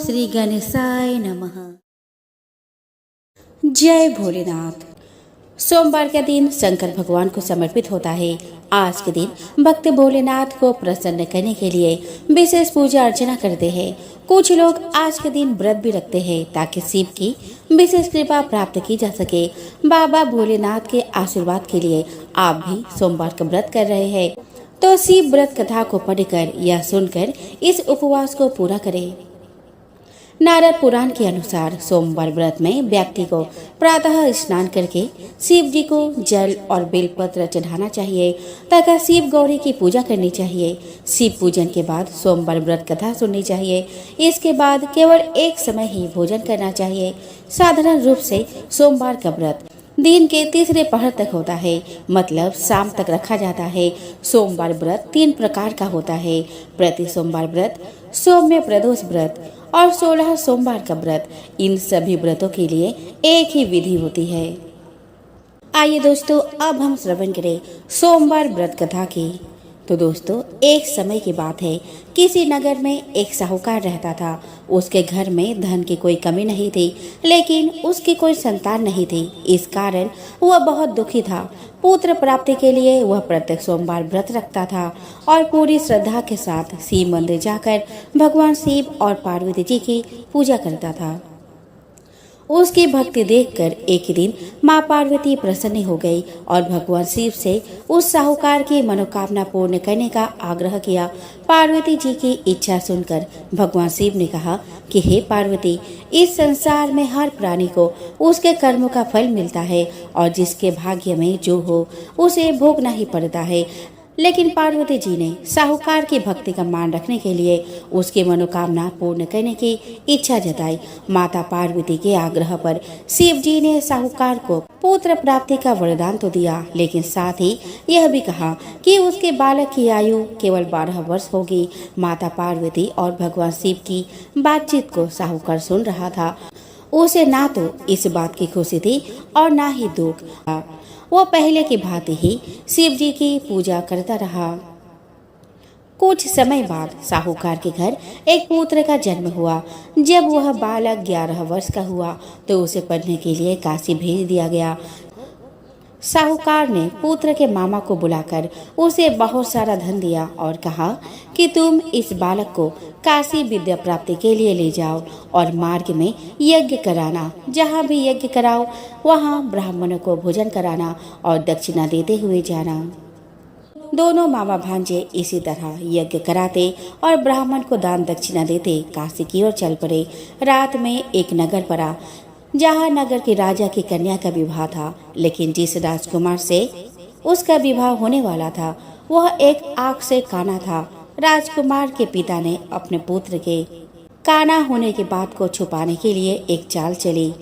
श्री गणेशाय नमः। जय भोलेनाथ। सोमवार का दिन शंकर भगवान को समर्पित होता है। आज के दिन भक्त भोलेनाथ को प्रसन्न करने के लिए विशेष पूजा अर्चना करते हैं। कुछ लोग आज के दिन व्रत भी रखते हैं ताकि शिव की विशेष कृपा प्राप्त की जा सके। बाबा भोलेनाथ के आशीर्वाद के लिए आप भी सोमवार का व्रत कर रहे हैं तो शिव व्रत कथा को पढ़कर या सुनकर इस उपवास को पूरा करें। नारद पुराण के अनुसार सोमवार व्रत में व्यक्ति को प्रातः स्नान करके शिव जी को जल और बेलपत्र चढ़ाना चाहिए तथा शिव गौरी की पूजा करनी चाहिए। शिव पूजन के बाद सोमवार व्रत कथा सुननी चाहिए। इसके बाद केवल एक समय ही भोजन करना चाहिए। साधारण रूप से सोमवार का व्रत दिन के तीसरे पहर तक होता है, मतलब शाम तक रखा जाता है। सोमवार व्रत 3 प्रकार का होता है: प्रति सोमवार व्रत, सौम्य प्रदोष व्रत और 16 सोमवार का व्रत। इन सभी व्रतों के लिए एक ही विधि होती है। आइए दोस्तों, अब हम श्रवण करें सोमवार व्रत कथा की। तो दोस्तों, एक समय की बात है, किसी नगर में एक साहूकार रहता था। उसके घर में धन की कोई कमी नहीं थी, लेकिन उसकी कोई संतान नहीं थी। इस कारण वह बहुत दुखी था। पुत्र प्राप्ति के लिए वह प्रत्येक सोमवार व्रत रखता था और पूरी श्रद्धा के साथ शिव मंदिर जाकर भगवान शिव और पार्वती जी की पूजा करता था। उसकी भक्ति देखकर एक दिन माँ पार्वती प्रसन्न हो गई और भगवान शिव से उस साहूकार की मनोकामना पूर्ण करने का आग्रह किया। पार्वती जी की इच्छा सुनकर भगवान शिव ने कहा कि हे पार्वती, इस संसार में हर प्राणी को उसके कर्मों का फल मिलता है और जिसके भाग्य में जो हो उसे भोगना ही पड़ता है। लेकिन पार्वती जी ने साहूकार की भक्ति का मान रखने के लिए उसकी मनोकामना पूर्ण करने की इच्छा जताई। माता पार्वती के आग्रह पर शिव जी ने साहूकार को पुत्र प्राप्ति का वरदान तो दिया, लेकिन साथ ही यह भी कहा कि उसके बालक की आयु केवल 12 वर्ष होगी। माता पार्वती और भगवान शिव की बातचीत को साहूकार सुन रहा था। उसे ना तो इस बात की खुशी थी और ना ही दुख। वो पहले की भांति ही शिव जी की पूजा करता रहा। कुछ समय बाद साहूकार के घर एक पुत्र का जन्म हुआ। जब वह बालक 11 वर्ष का हुआ तो उसे पढ़ने के लिए काशी भेज दिया गया। साहूकार ने पुत्र के मामा को बुलाकर उसे बहुत सारा धन दिया और कहा कि तुम इस बालक को काशी विद्या प्राप्ति के लिए ले जाओ और मार्ग में यज्ञ कराना। जहाँ भी यज्ञ कराओ वहाँ ब्राह्मणों को भोजन कराना और दक्षिणा देते हुए जाना। दोनों मामा भांजे इसी तरह यज्ञ कराते और ब्राह्मण को दान दक्षिणा देते काशी की ओर चल पड़े। रात में एक नगर पड़ा जहाँ नगर के राजा की कन्या का विवाह था, लेकिन जिस राजकुमार से उसका विवाह होने वाला था वह एक आंख से काना था। राजकुमार के पिता ने अपने पुत्र के काना होने की बात को छुपाने के लिए एक चाल चली।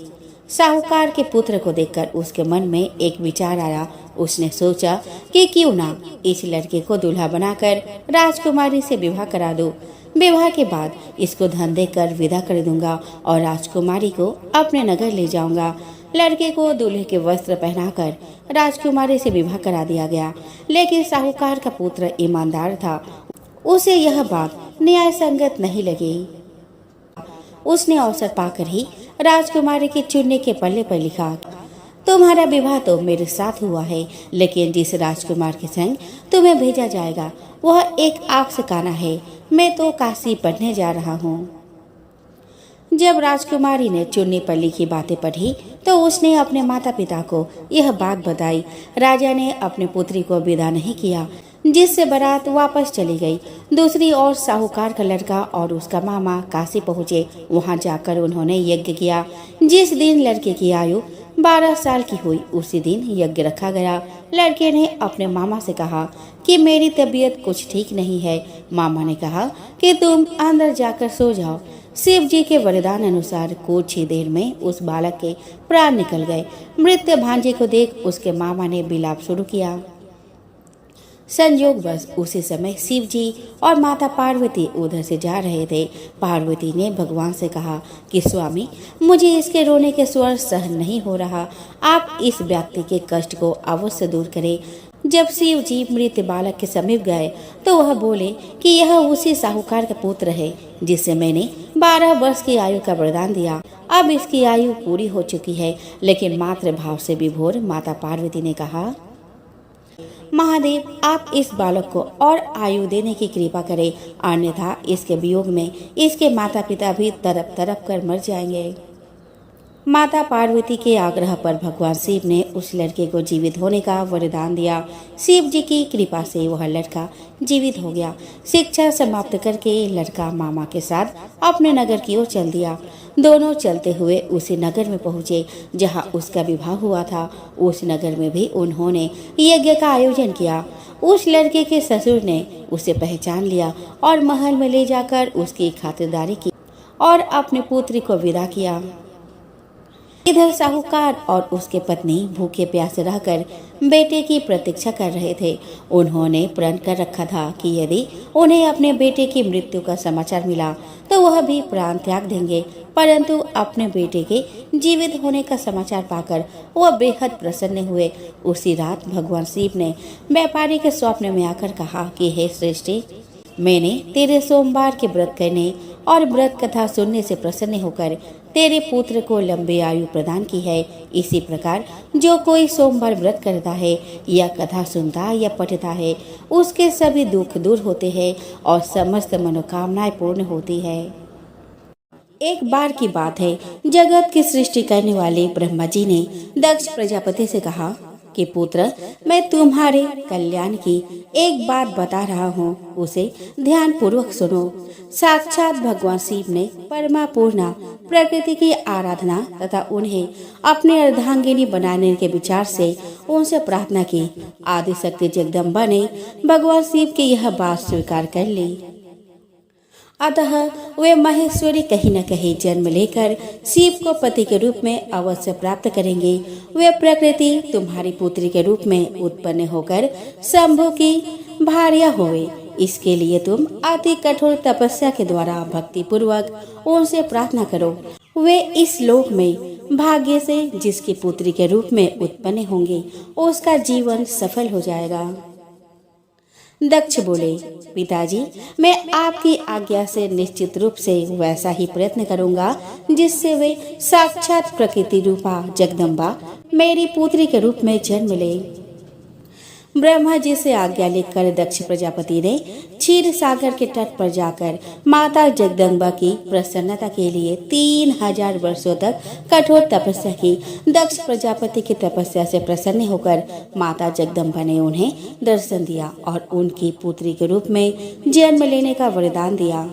साहूकार के पुत्र को देखकर उसके मन में एक विचार आया। उसने सोचा कि क्यों ना इस लड़के को दूल्हा बनाकर राजकुमारी से विवाह करा दूं। विवाह के बाद इसको धन देकर विदा कर दूंगा और राजकुमारी को अपने नगर ले जाऊंगा। लड़के को दूल्हे के वस्त्र पहनाकर राजकुमारी से विवाह करा दिया गया, लेकिन साहूकार का पुत्र ईमानदार था। उसे यह बात न्याय संगत नहीं लगी। उसने अवसर पाकर ही राजकुमारी के चुन्नी के पल्ले पर लिखा, तुम्हारा विवाह तो मेरे साथ हुआ है, लेकिन जिस राजकुमार के संग तुम्हें भेजा जाएगा वह एक आंख से काना है। मैं तो काशी पढ़ने जा रहा हूँ। जब राजकुमारी ने चुन्नी पर लिखी बातें पढ़ी तो उसने अपने माता पिता को यह बात बताई। राजा ने अपने पुत्री को विदा नहीं किया, जिससे बारात वापस चली गई। दूसरी ओर साहूकार का लड़का और उसका मामा काशी पहुँचे। वहाँ जाकर उन्होंने यज्ञ किया। जिस दिन लड़के की आयु 12 साल की हुई उसी दिन यज्ञ रखा गया। लड़के ने अपने मामा से कहा कि मेरी तबीयत कुछ ठीक नहीं है। मामा ने कहा कि तुम अंदर जाकर सो जाओ। शिव जी के वरदान अनुसार कुछ ही देर में उस बालक के प्राण निकल गए। मृत भांजे को देख उसके मामा ने विलाप शुरू किया। संयोगवश उसी समय शिव जी और माता पार्वती उधर से जा रहे थे। पार्वती ने भगवान से कहा कि स्वामी, मुझे इसके रोने के स्वर सहन नहीं हो रहा। आप इस व्यक्ति के कष्ट को अवश्य दूर करें। जब शिव जी मृत बालक के समीप गए तो वह बोले कि यह उसी साहूकार का पुत्र है जिससे मैंने 12 वर्ष की आयु का वरदान दिया। अब इसकी आयु पूरी हो चुकी है, लेकिन मातृ भाव से विभोर माता पार्वती ने कहा, महादेव, आप इस बालक को और आयु देने की कृपा करें, अन्यथा इसके वियोग में इसके माता पिता भी तड़प तड़प कर मर जाएंगे। माता पार्वती के आग्रह पर भगवान शिव ने उस लड़के को जीवित होने का वरदान दिया। शिव जी की कृपा से वह लड़का जीवित हो गया। शिक्षा समाप्त करके लड़का मामा के साथ अपने नगर की ओर चल दिया। दोनों चलते हुए उसी नगर में पहुंचे जहां उसका विवाह हुआ था। उस नगर में भी उन्होंने यज्ञ का आयोजन किया। उस लड़के के ससुर ने उसे पहचान लिया और महल में ले जाकर उसकी खातिरदारी की और अपने पुत्री को विदा किया। इधर साहूकार और उसके पत्नी भूखे प्यासे रहकर बेटे की प्रतीक्षा कर रहे थे। उन्होंने प्रण कर रखा था कि यदि उन्हें अपने बेटे की मृत्यु का समाचार मिला तो वह भी प्राण त्याग देंगे, परंतु अपने बेटे के जीवित होने का समाचार पाकर वह बेहद प्रसन्न हुए। उसी रात भगवान शिव ने व्यापारी के स्वप्न में आकर कहा कि हे सृष्टि, मैंने तेरे सोमवार के व्रत करने और व्रत कथा सुनने से प्रसन्न होकर तेरे पुत्र को लंबी आयु प्रदान की है। इसी प्रकार जो कोई सोमवार व्रत करता है या कथा सुनता या पढ़ता है, उसके सभी दुख दूर होते हैं और समस्त मनोकामनाएं पूर्ण होती है। एक बार की बात है, जगत की सृष्टि करने वाले ब्रह्मा जी ने दक्ष प्रजापति से कहा कि पुत्र, मैं तुम्हारे कल्याण की एक बात बता रहा हूँ, उसे ध्यान पूर्वक सुनो। साक्षात भगवान शिव ने परमा पूर्णा प्रकृति की आराधना तथा उन्हें अपने अर्धांगिनी बनाने के विचार से उनसे प्रार्थना की। आदि शक्ति जगदम्बा ने भगवान शिव की यह बात स्वीकार कर ली। अतः वे महेश्वरी कहीं न कहीं जन्म लेकर शिव को पति के रूप में अवश्य प्राप्त करेंगे। वे प्रकृति तुम्हारी पुत्री के रूप में उत्पन्न होकर शंभु की भार्या होवे। इसके लिए तुम अति कठोर तपस्या के द्वारा भक्ति पूर्वक उनसे प्रार्थना करो। वे इस लोक में भाग्य से जिसकी पुत्री के रूप में उत्पन्न होंगे, उसका जीवन सफल हो जाएगा। दक्ष बोले, पिताजी, मैं आपकी आज्ञा से निश्चित रूप से वैसा ही प्रयत्न करूंगा जिससे वे साक्षात प्रकृति रूपा जगदम्बा मेरी पुत्री के रूप में जन्म ले। ब्रह्मा जी से आज्ञा लेकर दक्ष प्रजापति ने क्षीर सागर के तट पर जाकर माता जगदम्बा की प्रसन्नता के लिए 3000 वर्षों तक कठोर तपस्या की। दक्ष प्रजापति की तपस्या से प्रसन्न होकर माता जगदम्बा ने उन्हें दर्शन दिया और उनकी पुत्री के रूप में जन्म लेने का वरदान दिया।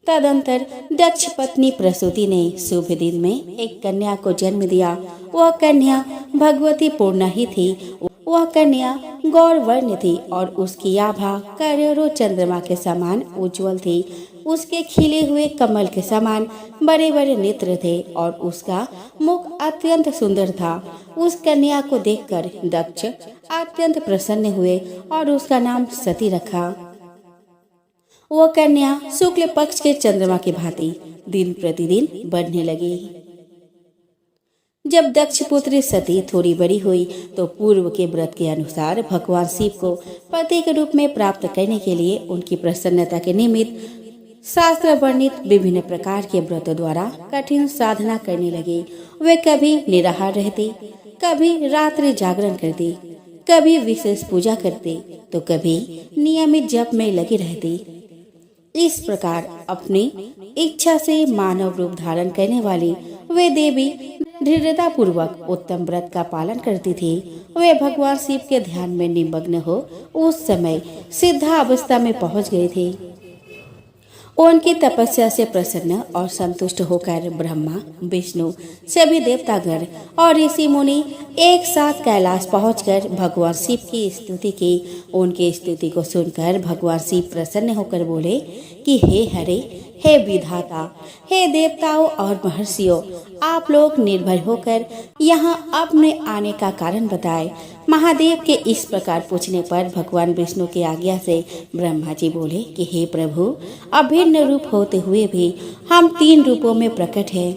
तदंतर दक्ष पत्नी प्रसूति ने शुभ दिन में एक कन्या को जन्म दिया। वह कन्या भगवती पूर्णा ही थी। वह कन्या गौर वर्ण थी और उसकी आभा करोड़ों चंद्रमा के समान उज्जवल थी। उसके खिले हुए कमल के समान बड़े बड़े नेत्र थे और उसका मुख अत्यंत सुंदर था। उस कन्या को देखकर दक्ष अत्यंत प्रसन्न हुए और उसका नाम सती रखा। वह कन्या शुक्ल पक्ष के चंद्रमा की भांति दिन प्रतिदिन बढ़ने लगी। जब दक्ष पुत्री सती थोड़ी बड़ी हुई तो पूर्व के व्रत के अनुसार भगवान शिव को पति के रूप में प्राप्त करने के लिए उनकी प्रसन्नता के निमित्त शास्त्र वर्णित विभिन्न प्रकार के व्रतों द्वारा कठिन साधना करने लगे। वे कभी निराहार रहते, कभी रात्रि जागरण करते, कभी विशेष पूजा करते तो कभी नियमित जप में लगे रहते। इस प्रकार अपनी इच्छा से मानव रूप धारण करने वाली वे देवी दृढ़ता पूर्वक उत्तम व्रत का पालन करती थी। वे भगवान शिव के ध्यान में निमग्न हो उस समय सिद्धा अवस्था में पहुंच गए थे। उनकी तपस्या से प्रसन्न और संतुष्ट होकर ब्रह्मा, विष्णु, सभी देवतागण और ऋषि मुनि एक साथ कैलाश पहुंचकर भगवान शिव की स्तुति की। उनकी स्तुति को सुनकर भगवान शिव प्रसन्न होकर बोले कि हे हरे, हे विधाता, हे देवताओं और महर्षियों, आप लोग निर्भय होकर यहाँ अपने आने का कारण बताएं। महादेव के इस प्रकार पूछने पर भगवान विष्णु की आज्ञा से ब्रह्मा जी बोले कि हे प्रभु, अभिन्न रूप होते हुए भी हम 3 रूपों में प्रकट हैं।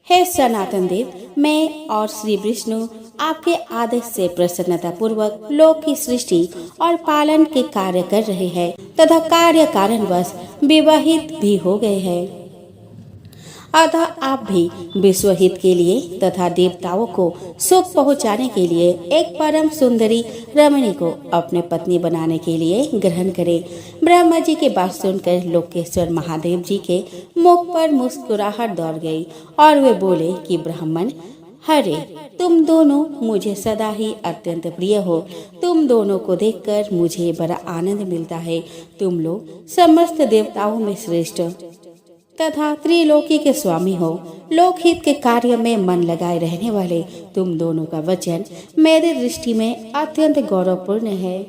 हे सनातन देव, मैं और श्री विष्णु आपके आदेश से प्रसन्नता पूर्वक लोक की सृष्टि और पालन के कार्य कर रहे हैं तथा कार्य कारणवश विवाहित भी हो गए हैं। अतः आप भी विश्व हित के लिए तथा देवताओं को सुख पहुंचाने के लिए एक परम सुंदरी रमणी को अपने पत्नी बनाने के लिए ग्रहण करें। ब्रह्मा जी की बात सुनकर लोकेश्वर महादेव जी के मुख पर मुस्कुराहट दौड़ गई और वे बोले कि ब्राह्मण, हरे, तुम दोनों मुझे सदा ही अत्यंत प्रिय हो। तुम दोनों को देखकर मुझे बड़ा आनंद मिलता है। तुम लोग समस्त देवताओं में श्रेष्ठ तथा त्रिलोकी के स्वामी हो। लोकहित के कार्य में मन लगाए रहने वाले तुम दोनों का वचन मेरी दृष्टि में अत्यंत गौरवपूर्ण है,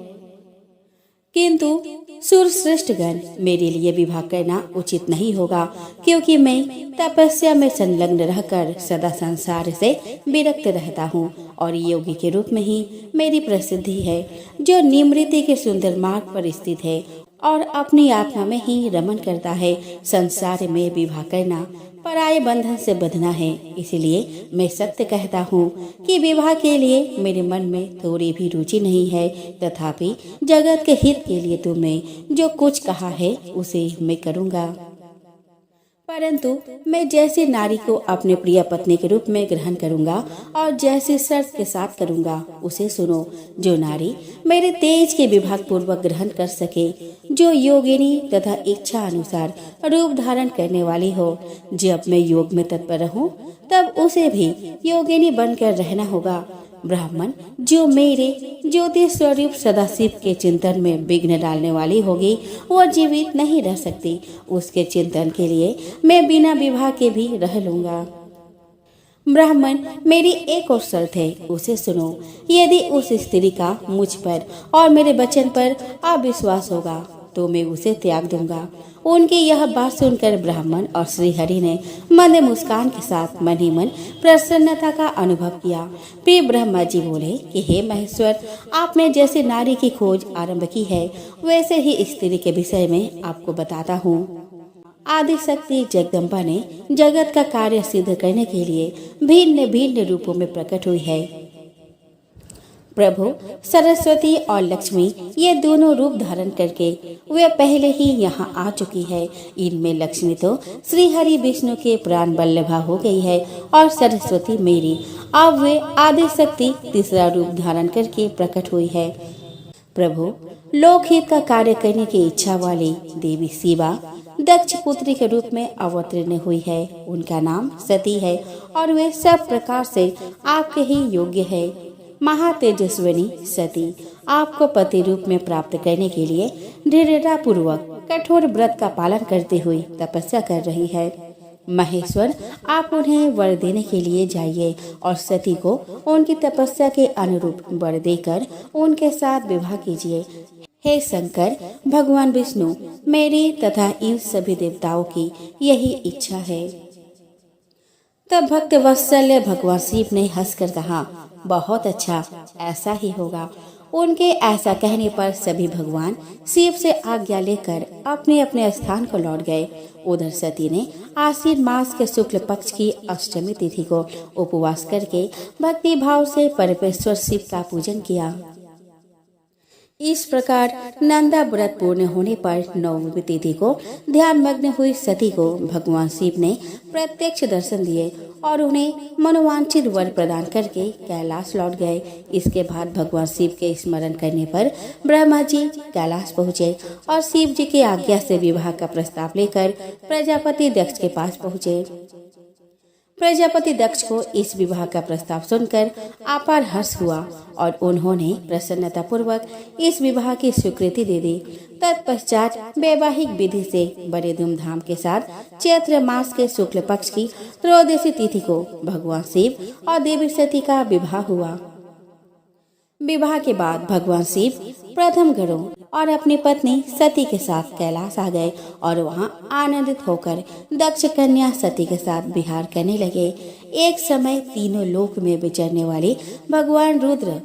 किंतु सुरश्रेष्ठगण, मेरे लिए विवाह करना उचित नहीं होगा, क्योंकि मैं तपस्या में संलग्न रहकर सदा संसार से विरक्त रहता हूँ और योगी के रूप में ही मेरी प्रसिद्धि है, जो निमृति के सुंदर मार्ग पर स्थित है और अपनी आत्मा में ही रमन करता है। संसार में विवाह करना पराये बंधन से बंधना है। इसलिए मैं सत्य कहता हूँ कि विवाह के लिए मेरे मन में थोड़ी भी रुचि नहीं है, तथापि जगत के हित के लिए तुमने जो कुछ कहा है उसे मैं करूँगा। परंतु मैं जैसी नारी को अपने प्रिय पत्नी के रूप में ग्रहण करूंगा और जैसी शर्त के साथ करूंगा उसे सुनो। जो नारी मेरे तेज के विभाग पूर्वक ग्रहण कर सके, जो योगिनी तथा इच्छा अनुसार रूप धारण करने वाली हो, जब मैं योग में तत्पर रहूं तब उसे भी योगिनी बनकर रहना होगा। ब्राह्मण, जो मेरे ज्योति स्वरूप सदाशिव के चिंतन में विघ्न डालने वाली होगी वह जीवित नहीं रह सकती। उसके चिंतन के लिए मैं बिना विवाह के भी रह लूंगा। ब्राह्मण, मेरी एक और शर्त है, उसे सुनो। यदि उस स्त्री का मुझ पर और मेरे वचन पर अविश्वास होगा तो मैं उसे त्याग दूंगा। उनकी यह बात सुनकर ब्राह्मण और श्री हरि ने मंद मुस्कान के साथ मन ही मन प्रसन्नता का अनुभव किया। फिर ब्रह्मा जी बोले कि हे महेश्वर, आपने जैसे नारी की खोज आरंभ की है वैसे ही स्त्री के विषय में आपको बताता हूँ। आदि शक्ति जगदम्बा ने जगत का कार्य सिद्ध करने के लिए भिन्न भिन्न रूपों में प्रकट हुई है। प्रभु सरस्वती और लक्ष्मी ये दोनों रूप धारण करके वे पहले ही यहाँ आ चुकी है। इनमें लक्ष्मी तो श्री हरि विष्णु के प्राण वल्लभा हो गई है और सरस्वती मेरी। अब वे आदि शक्ति तीसरा रूप धारण करके प्रकट हुई है। प्रभु, लोकहित का कार्य करने की इच्छा वाली देवी शिवा दक्ष पुत्री के रूप में अवतीर्ण हुई है। उनका नाम सती है और वे सब प्रकार से आपके ही योग्य है। महातेजस्विनी सती आपको पति रूप में प्राप्त करने के लिए दृढ़ता पूर्वक कठोर व्रत का पालन करते हुए तपस्या कर रही है। महेश्वर, आप उन्हें वर देने के लिए जाइए और सती को उनकी तपस्या के अनुरूप वर देकर उनके साथ विवाह कीजिए। हे शंकर भगवान विष्णु, मेरी तथा इन सभी देवताओं की यही इच्छा है। तब भक्त वत्सल्य भगवान शिव ने हंसकर कहा, बहुत अच्छा, ऐसा ही होगा। उनके ऐसा कहने पर सभी भगवान शिव से आज्ञा लेकर अपने अपने स्थान को लौट गए। उधर सती ने आश्विन मास के शुक्ल पक्ष की अष्टमी तिथि को उपवास करके भक्ति भाव से परमेश्वर शिव का पूजन किया। इस प्रकार नंदा व्रत पूर्ण होने पर नवमी तिथि को ध्यान मग्न हुई सती को भगवान शिव ने प्रत्यक्ष दर्शन दिए और उन्हें मनोवांछित वर प्रदान करके कैलाश लौट गए। इसके बाद भगवान शिव के स्मरण करने पर ब्रह्मा जी कैलाश पहुँचे और शिव जी की आज्ञा से विवाह का प्रस्ताव लेकर प्रजापति दक्ष के पास पहुँचे। प्रजापति दक्ष को इस विवाह का प्रस्ताव सुनकर अपार हर्ष हुआ और उन्होंने प्रसन्नता पूर्वक इस विवाह की स्वीकृति दे दी। तत्पश्चात वैवाहिक विधि से बड़े धूमधाम के साथ चैत्र मास के शुक्ल पक्ष की त्रयोदशी तिथि को भगवान शिव और देवी सती का विवाह हुआ। विवाह के बाद भगवान शिव प्रथम घरों और अपनी पत्नी सती के साथ कैलाश आ गए और वहां आनंदित होकर दक्ष कन्या सती के साथ विहार करने लगे। एक समय तीनों लोक में विचरने वाले भगवान रुद्र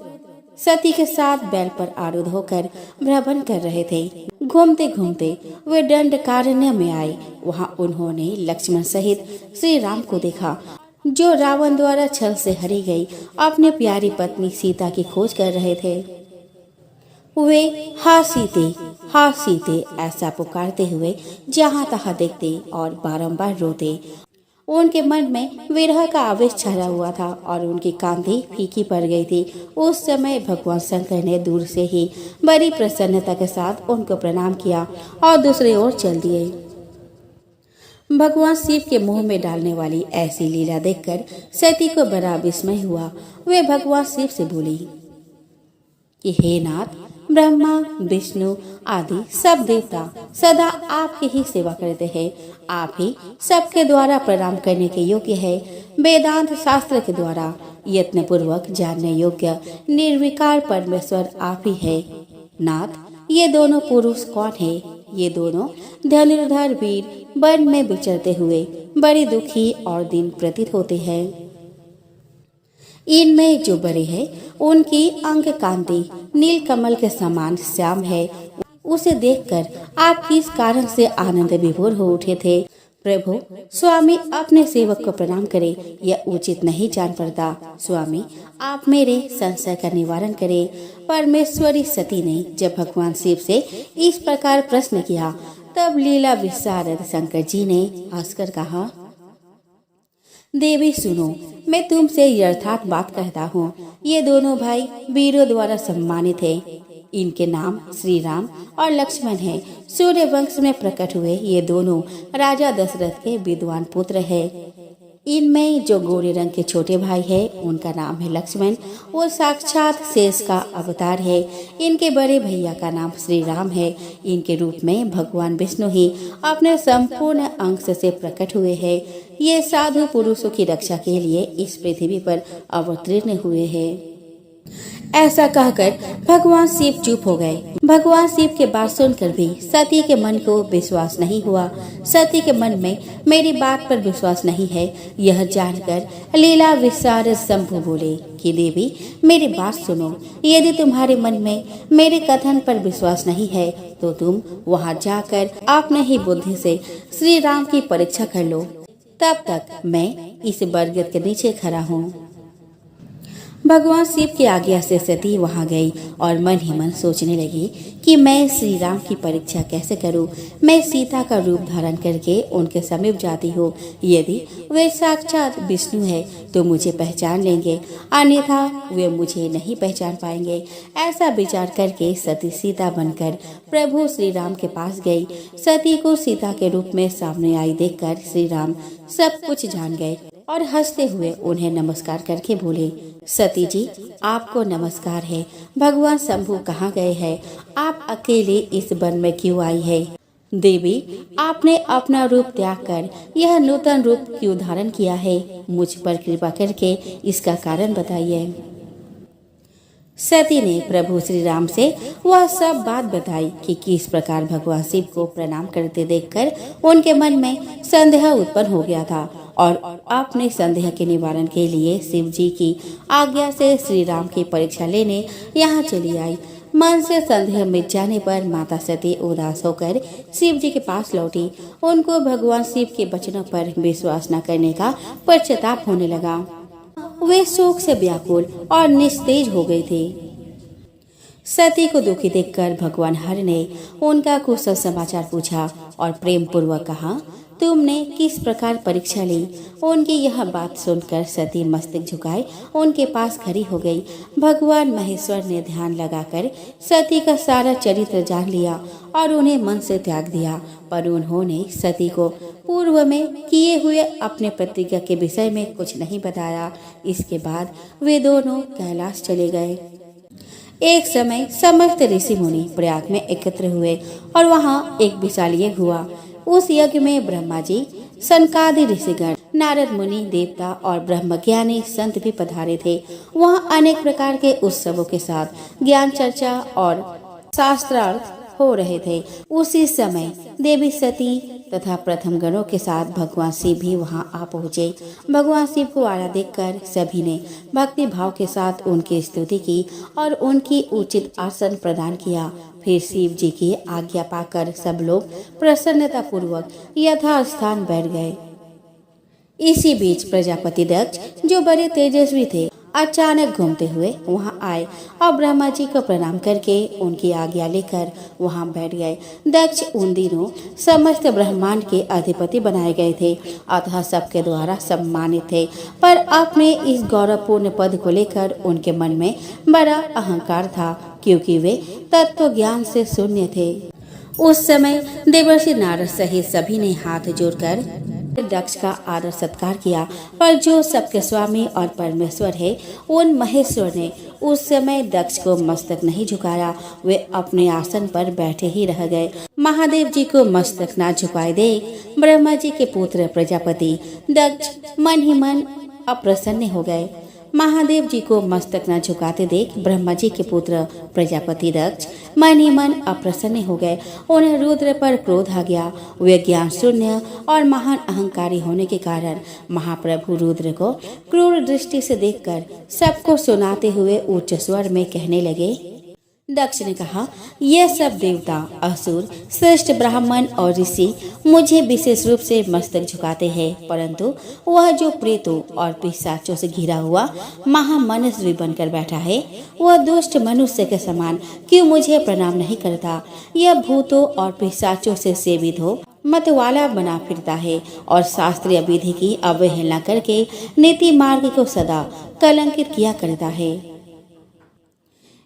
सती के साथ बैल पर आरूढ़ होकर भ्रमण कर रहे थे। घूमते घूमते वे दंडकारण्य में आए। वहां उन्होंने लक्ष्मण सहित श्री राम को देखा जो रावण द्वारा छल से हरी गई अपनी प्यारी पत्नी सीता की खोज कर रहे थे। वे हाँ सीते ऐसा पुकारते हुए जहाँ तहाँ देखते और बारंबार रोते। उनके मन में विरह का आवेश छाया हुआ था और उनकी कांति फीकी पड़ गई थी। उस समय भगवान शंकर ने दूर से ही बड़ी प्रसन्नता के साथ उनको प्रणाम किया और दूसरी ओर चल दिए। भगवान शिव के मुंह में डालने वाली ऐसी लीला देखकर सती को बड़ा विस्मय हुआ। वे भगवान शिव से बोली कि हे नाथ, ब्रह्मा विष्णु आदि सब देवता सदा आपकी ही सेवा करते हैं। आप ही सबके द्वारा प्रणाम करने के योग्य है। वेदांत शास्त्र के द्वारा यत्न पूर्वक जानने योग्य निर्विकार परमेश्वर आप ही है। नाथ, ये दोनों पुरुष कौन है? ये दोनों धनुर्धर वीर वन में विचरते हुए बड़े दुखी और दीन प्रतीत होते हैं। इनमें जो बड़े हैं उनकी अंग कांति नील कमल के समान श्याम है। उसे देखकर आप किस कारण से आनंद विभोर हो उठे थे? प्रभु, स्वामी अपने सेवक को प्रणाम करे, यह उचित नहीं जान पड़ता। स्वामी, आप मेरे संशय का निवारण करे। परमेश्वरी सती ने जब भगवान शिव से इस प्रकार प्रश्न किया तब लीला विशारद शंकर जी ने हंसकर कहा, देवी सुनो, मैं तुमसे यथार्थ बात कहता हूँ। ये दोनों भाई वीरों द्वारा सम्मानित हैं। इनके नाम श्री राम और लक्ष्मण हैं। सूर्य वंश में प्रकट हुए ये दोनों राजा दशरथ के विद्वान पुत्र हैं। इनमें जो गोरे रंग के छोटे भाई है उनका नाम है लक्ष्मण। वो साक्षात शेष का अवतार है। इनके बड़े भैया का नाम श्री राम है। इनके रूप में भगवान विष्णु ही अपने संपूर्ण अंश से प्रकट हुए हैं। ये साधु पुरुषों की रक्षा के लिए इस पृथ्वी पर अवतीर्ण हुए हैं। ऐसा कहकर भगवान शिव चुप हो गए। भगवान शिव के बात सुनकर भी सती के मन को विश्वास नहीं हुआ। सती के मन में मेरी बात पर विश्वास नहीं है, यह जानकर लीला विशारद शंभु बोले कि देवी, मेरी बात सुनो। यदि तुम्हारे मन में मेरे कथन पर विश्वास नहीं है तो तुम वहां जाकर अपने ही बुद्धि से श्री राम की परीक्षा कर लो। तब तक मैं इस बरगद के नीचे खड़ा हूँ। भगवान शिव की आज्ञा से सती वहां गई और मन ही मन सोचने लगी कि मैं श्री राम की परीक्षा कैसे करूं। मैं सीता का रूप धारण करके उनके समीप जाती हूँ। यदि वे साक्षात विष्णु है तो मुझे पहचान लेंगे, अन्यथा वे मुझे नहीं पहचान पाएंगे। ऐसा विचार करके सती सीता बनकर प्रभु श्री राम के पास गई। सती को सीता के रूप में सामने आई देखकर श्री राम सब कुछ जान गए और हंसते हुए उन्हें नमस्कार करके बोले, सती जी, आपको नमस्कार है। भगवान शंभु कहाँ गए हैं? आप अकेले इस वन में क्यों आई है? देवी, आपने अपना रूप त्याग कर यह नूतन रूप क्यों धारण किया है? मुझ पर कृपा करके इसका कारण बताइए। सती ने प्रभु श्री राम से वह सब बात बताई कि किस प्रकार भगवान शिव को प्रणाम करते देखकर उनके मन में संदेह उत्पन्न हो गया था और अपने संदेह के निवारण के लिए शिव जी की आज्ञा से श्री राम की परीक्षा लेने यहाँ चली आई। मन से संदेह मिट जाने पर माता सती उदास होकर शिव जी के पास लौटी। उनको भगवान शिव के वचनों पर विश्वास न करने का पश्चाताप होने लगा। वे शोक से व्याकुल और निस्तेज हो गए थे। सती को दुखी देखकर भगवान हरि ने उनका कुशल समाचार पूछा और प्रेम पूर्वक कहा, तुमने किस प्रकार परीक्षा ली? उनकी यह बात सुनकर सती मस्तक झुकाए उनके पास खड़ी हो गई। भगवान महेश्वर ने ध्यान लगाकर सती का सारा चरित्र जान लिया और उन्हें मन से त्याग दिया, पर उन्होंने सती को पूर्व में किए हुए अपने प्रतिज्ञा के विषय में कुछ नहीं बताया। इसके बाद वे दोनों कैलाश चले गए। एक समय समस्त ऋषि मुनि प्रयाग में एकत्र हुए और वहाँ एक विशाल यज्ञ हुआ। उस यज्ञ में ब्रह्मा जी, सनकादि ऋषिगण, नारद मुनि, देवता और ब्रह्मज्ञानी संत भी पधारे थे। वहाँ अनेक प्रकार के उत्सवों के साथ ज्ञान चर्चा और शास्त्रार्थ हो रहे थे। उसी समय देवी सती तथा प्रथम गणों के साथ भगवान शिव भी वहां आ पहुँचे। भगवान शिव को आया देखकर सभी ने भक्ति भाव के साथ उनकी स्तुति की और उनकी उचित आसन प्रदान किया। फिर शिव जी की आज्ञा पाकर सब लोग प्रसन्नता पूर्वक यथास्थान बैठ गए। इसी बीच प्रजापति दक्ष, जो बड़े तेजस्वी थे, अचानक घूमते हुए वहां आए और ब्रह्मा जी को प्रणाम करके उनकी आज्ञा लेकर वहां बैठ गए। दक्ष उन दिनों समस्त ब्रह्मांड के अधिपति बनाए गए थे, अतः सबके द्वारा सम्मानित थे। पर अपने इस गौरवपूर्ण पद को लेकर उनके मन में बड़ा अहंकार था, क्योंकि वे तत्व ज्ञान से शून्य थे। उस समय देवर्षि नारद सहित सभी ने हाथ जोड़कर दक्ष का आदर सत्कार किया, पर जो सबके स्वामी और परमेश्वर है, उन महेश्वर ने उस समय दक्ष को मस्तक नहीं झुकाया। वे अपने आसन पर बैठे ही रह गए। महादेव जी को मस्तक न झुकाए देख ब्रह्मा जी के पुत्र प्रजापति दक्ष मन ही मन अप्रसन्न हो गए। महादेव जी को मस्तक न झुकाते देख ब्रह्मा जी के पुत्र प्रजापति दक्ष मन ही मन अप्रसन्न हो गए। उन्हें रुद्र पर क्रोध आ गया। वे ज्ञान शून्य और महान अहंकारी होने के कारण महाप्रभु रुद्र को क्रूर दृष्टि से देखकर सबको सुनाते हुए उच्च स्वर में कहने लगे। दक्ष ने कहा, यह सब देवता, असुर, श्रेष्ठ ब्राह्मण और ऋषि मुझे विशेष रूप से मस्तक झुकाते हैं, परंतु वह जो प्रेतों और पिशाचों से घिरा हुआ महामनस्वी बनकर बैठा है, वह दुष्ट मनुष्य के समान क्यों मुझे प्रणाम नहीं करता। यह भूतों और पिशाचों से सेवित हो मतवाला बना फिरता है और शास्त्रीय विधि की अवहेलना करके नीति मार्ग को सदा कलंकित किया करता है।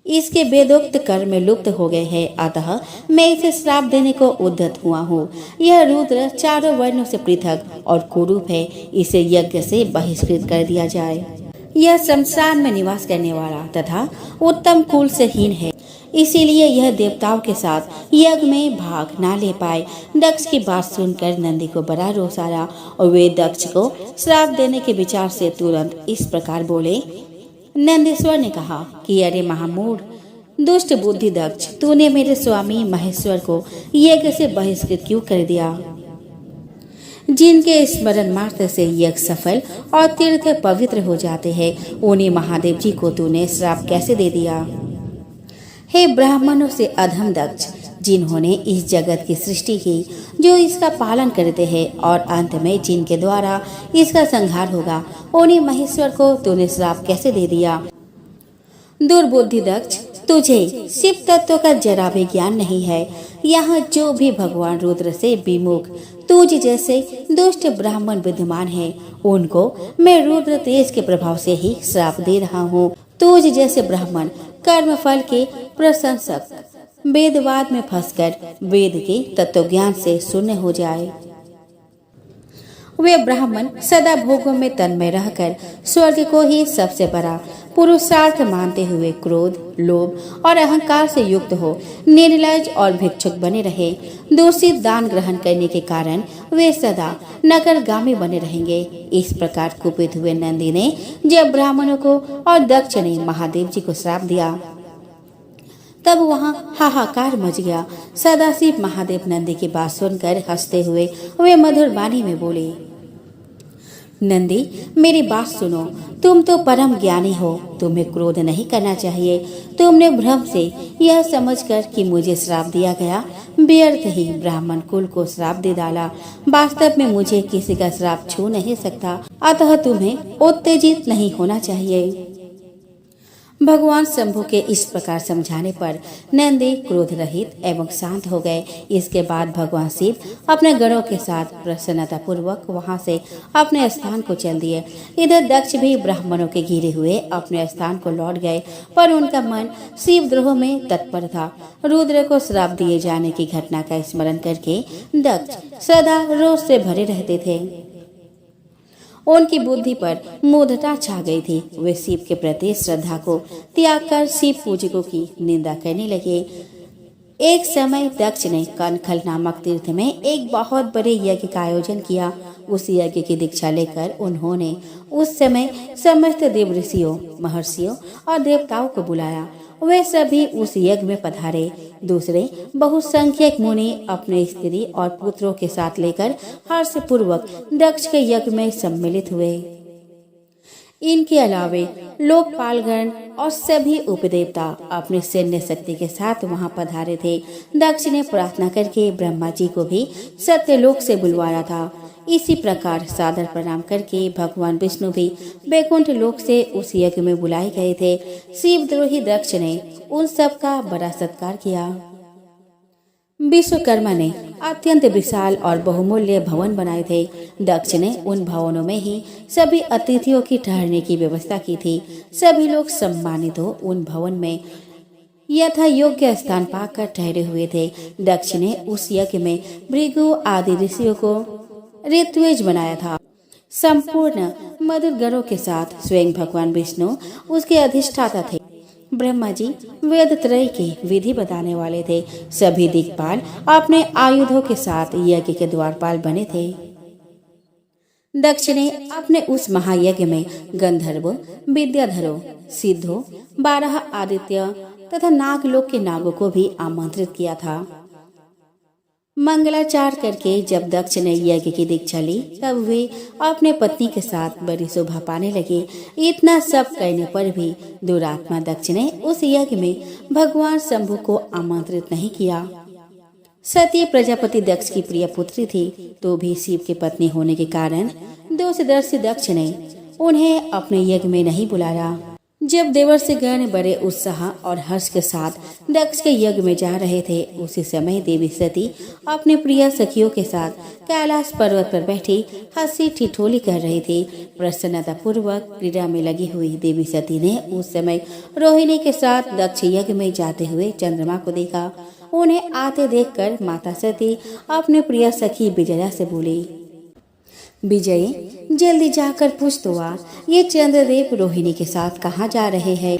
इसके वेदोक्त कर्म लुप्त हो गए हैं, अतः मैं इसे श्राप देने को उद्यत हुआ हूँ। यह रुद्र चारों वर्णों से पृथक और कुरूप है, इसे यज्ञ से बहिष्कृत कर दिया जाए। यह शमशान में निवास करने वाला तथा उत्तम कुल से हीन है, इसीलिए यह देवताओं के साथ यज्ञ में भाग ना ले पाए। दक्ष की बात सुनकर नंदी को बड़ा रोष आया और वे दक्ष को श्राप देने के विचार से तुरंत इस प्रकार बोले। नंदीश्वर ने कहा कि अरे महामूढ़, दुष्ट बुद्धि दक्ष, तूने मेरे स्वामी महेश्वर को यज्ञ से बहिष्कृत क्यों कर दिया? जिनके स्मरण मात्र से यज्ञ सफल और तीर्थ पवित्र हो जाते हैं, उन्हीं महादेव जी को तूने श्राप कैसे दे दिया? हे ब्राह्मणों से अधम दक्ष, जिन्होंने इस जगत की सृष्टि की, जो इसका पालन करते हैं और अंत में जिनके द्वारा इसका संहार होगा, उन्हीं महेश्वर को तूने श्राप कैसे दे दिया? दुर्बुद्धि दक्ष, तुझे शिव तत्व का जरा भी ज्ञान नहीं है। यहाँ जो भी भगवान रुद्र से विमुख तुझ जैसे दुष्ट ब्राह्मण विद्यमान है, उनको मैं रुद्र तेज के प्रभाव से ही श्राप दे रहा हूँ। तुझ जैसे ब्राह्मण कर्म फल के प्रशंसक वेदवाद में फंसकर वेद के तत्व ज्ञान से शून्य हो जाए। वे ब्राह्मण सदा भोगों में तन्मय रहकर स्वर्ग को ही सबसे बड़ा पुरुषार्थ मानते हुए क्रोध, लोभ और अहंकार से युक्त हो निर्लज और भिक्षुक बने रहे। दूषित दान ग्रहण करने के कारण वे सदा नगरगामी बने रहेंगे। इस प्रकार कुपित हुए नंदी ने जब ब्राह्मणों को और दक्ष ने महादेव जी को श्राप दिया, तब वहाँ हाहाकार मच गया। सदाशिव महादेव नंदी की बात सुनकर हंसते हुए वे मधुर वाणी में बोले, नंदी, मेरी बात सुनो। तुम तो परम ज्ञानी हो, तुम्हें क्रोध नहीं करना चाहिए। तुमने भ्रम से यह समझकर कि मुझे श्राप दिया गया, व्यर्थ ही ब्राह्मण कुल को श्राप दे डाला। वास्तव में मुझे किसी का श्राप छू नहीं सकता, अतः तुम्हें उत्तेजित नहीं होना चाहिए। भगवान शंभु के इस प्रकार समझाने पर नंदी क्रोध रहित एवं शांत हो गए। इसके बाद भगवान शिव अपने गणों के साथ प्रसन्नता पूर्वक वहां से अपने स्थान को चल दिए। इधर दक्ष भी ब्राह्मणों के घिरे हुए अपने स्थान को लौट गए, पर उनका मन शिव द्रोह में तत्पर था। रुद्र को श्राप दिए जाने की घटना का स्मरण करके दक्ष सदा रोष से भरे रहते थे। उनकी बुद्धि पर मूढ़ता छा गई थी। वे शिव के प्रति श्रद्धा को त्याग कर शिव पूजकों की निंदा करने लगे। एक समय दक्ष ने कनखल नामक तीर्थ में एक बहुत बड़े यज्ञ का आयोजन किया। उस यज्ञ की दीक्षा लेकर उन्होंने उस समय समस्त देव ऋषियों, महर्षियों और देवताओं को बुलाया। वे सभी उस यज्ञ में पधारे। दूसरे बहुसंख्यक मुनि अपने स्त्री और पुत्रों के साथ लेकर हर्ष पूर्वक दक्ष के यज्ञ में सम्मिलित हुए। इनके अलावे लोकपालगण और सभी उपदेवता अपने सैन्य शक्ति के साथ वहां पधारे थे। दक्ष ने प्रार्थना करके ब्रह्मा जी को भी सत्यलोक से बुलवाया था। इसी प्रकार सादर प्रणाम करके भगवान विष्णु भी वैकुंठ लोक से उस यज्ञ में बुलाए गए थे। शिवद्रोही दक्ष ने उन सब का बड़ा सत्कार किया। विश्वकर्मा ने अत्यंत विशाल और बहुमूल्य भवन बनाए थे। दक्ष ने उन भवनों में ही सभी अतिथियों की ठहरने की व्यवस्था की थी। सभी लोग सम्मानित हो उन भवन में यथा योग्य स्थान पाकर ठहरे हुए थे। दक्ष ने उस यज्ञ में भृगु आदि ऋषियों को ऋत्विज बनाया था। संपूर्ण मधुर गणों के साथ स्वयं भगवान विष्णु उसके अधिष्ठाता थे। ब्रह्मा जी वेद त्रय की विधि बताने वाले थे। सभी दिक्पाल अपने आयुधों के साथ यज्ञ के द्वारपाल बने थे। दक्ष ने अपने उस महायज्ञ में गंधर्वों, विद्याधरों, सिद्धों, 12 आदित्य तथा नागलोक के नागों को भी आमंत्रित किया था। मंगलाचार करके जब दक्ष ने यज्ञ की दीक्षा ली तब वे अपने पत्नी के साथ बड़ी शोभा पाने लगे। इतना सब करने पर भी दुरात्मा दक्ष ने उस यज्ञ में भगवान शंभु को आमंत्रित नहीं किया। सती प्रजापति दक्ष की प्रिय पुत्री थी, तो भी शिव की पत्नी होने के कारण दोषदर्शी दक्ष ने उन्हें अपने यज्ञ में नहीं बुलाया। जब देवर्षि गण बड़े उत्साह और हर्ष के साथ दक्ष के यज्ञ में जा रहे थे, उसी समय देवी सती अपने प्रिय सखियों के साथ कैलाश पर्वत पर बैठी हंसी ठिठोली कर रही थी। प्रसन्नता पूर्वक क्रीड़ा में लगी हुई देवी सती ने उस समय रोहिणी के साथ दक्ष यज्ञ में जाते हुए चंद्रमा को देखा। उन्हें आते देखकर माता सती अपने प्रिय सखी विजया से बोली, विजयी जल्दी जाकर पूछ तो आ, ये चंद्रदेव रोहिणी के साथ कहाँ जा रहे हैं।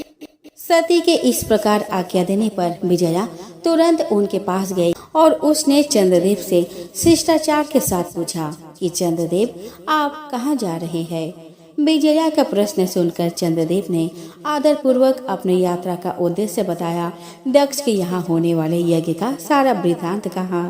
सती के इस प्रकार आज्ञा देने पर विजया तुरंत उनके पास गई और उसने चंद्रदेव से शिष्टाचार के साथ पूछा कि चंद्रदेव आप कहाँ जा रहे हैं। विजया का प्रश्न सुनकर चंद्रदेव ने आदर पूर्वक अपनी यात्रा का उद्देश्य बताया। दक्ष के यहाँ होने वाले यज्ञ का सारा वृतांत कहा।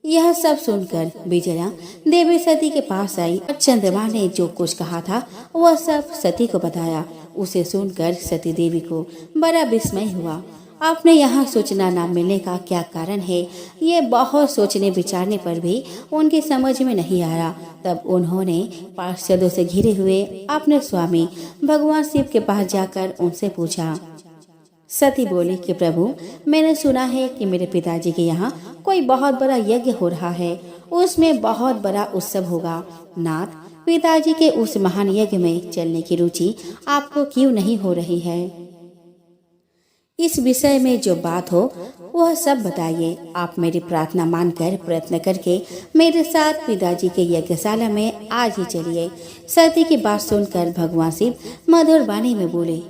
यह सब सुनकर विजया देवी सती के पास आई और चंद्रमा ने जो कुछ कहा था वह सब सती को बताया। उसे सुनकर सती देवी को बड़ा विस्मय हुआ। अपने यहाँ सूचना न मिलने का क्या कारण है, ये बहुत सोचने विचारने पर भी उनकी समझ में नहीं आया। तब उन्होंने पार्षदों से घिरे हुए अपने स्वामी भगवान शिव के पास जाकर उनसे पूछा। सती बोली कि प्रभु, मैंने सुना है कि मेरे पिताजी के यहाँ कोई बहुत बड़ा यज्ञ हो रहा है, उसमें बहुत बड़ा उत्सव होगा। नाथ, पिताजी के उस महान यज्ञ में चलने की रुचि आपको क्यों नहीं हो रही है? इस विषय में जो बात हो वह सब बताइए। आप मेरी प्रार्थना मानकर प्रयत्न करके मेरे साथ पिताजी के यज्ञशाला में आज ही चलिए। सती की बात सुनकर भगवान शिव मधुर वाणी में बोले,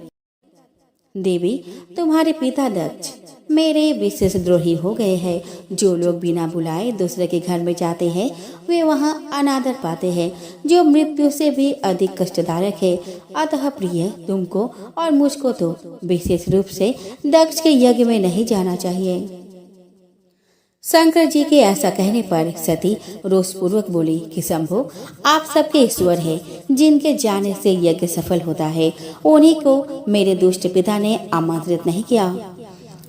देवी, तुम्हारे पिता दक्ष मेरे विशेष द्रोही हो गए हैं। जो लोग बिना बुलाए दूसरे के घर में जाते हैं वे वहाँ अनादर पाते हैं, जो मृत्यु से भी अधिक कष्टदायक है। अतः प्रिय, तुमको और मुझको तो विशेष रूप से दक्ष के यज्ञ में नहीं जाना चाहिए। शंकर जी के ऐसा कहने पर सती रोषपूर्वक बोली कि शंभु, आप सबके ईश्वर है, जिनके जाने से यज्ञ सफल होता है, उन्हीं को मेरे दुष्ट पिता ने आमंत्रित नहीं किया।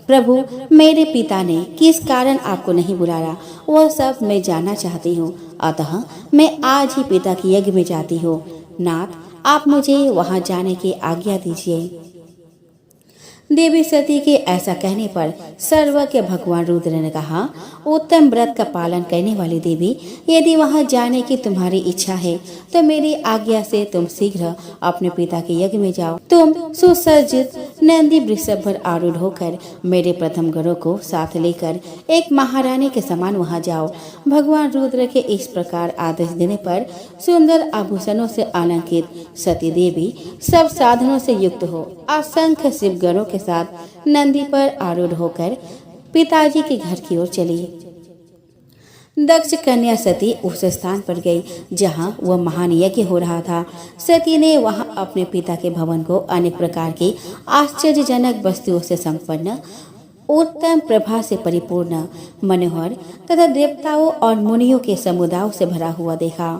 प्रभु, मेरे पिता ने किस कारण आपको नहीं बुलाया वह सब मैं जानना चाहती हूँ। अतः मैं आज ही पिता के यज्ञ में जाती हूँ। नाथ, आप मुझे वहाँ जाने की आज्ञा दीजिए। देवी सती के ऐसा कहने पर सर्वज्ञ भगवान रुद्र ने कहा, उत्तम व्रत का पालन करने वाली देवी, यदि वहां जाने की तुम्हारी इच्छा है तो मेरी आज्ञा से तुम शीघ्र अपने पिता के यज्ञ में जाओ। तुम सुसज्जित नंदी वृषभ पर आरूढ़ होकर मेरे प्रथम गणों को साथ लेकर एक महारानी के समान वहां जाओ। भगवान रुद्र के इस प्रकार आदेश देने पर सुंदर आभूषणों से अलंकृत सती देवी सब साधनों से युक्त हो असंख्य शिव गणों के साथ नंदी पर आरूढ़ होकर पिताजी के घर की ओर चली। दक्ष कन्या सती उस स्थान पर गई जहां वह महान यज्ञ हो रहा था। सती ने वहां अपने पिता के भवन को अनेक प्रकार की आश्चर्यजनक वस्तुओं से संपन्न, उत्तम प्रभा से परिपूर्ण, मनोहर तथा देवताओं और मुनियों के समुदायों से भरा हुआ देखा।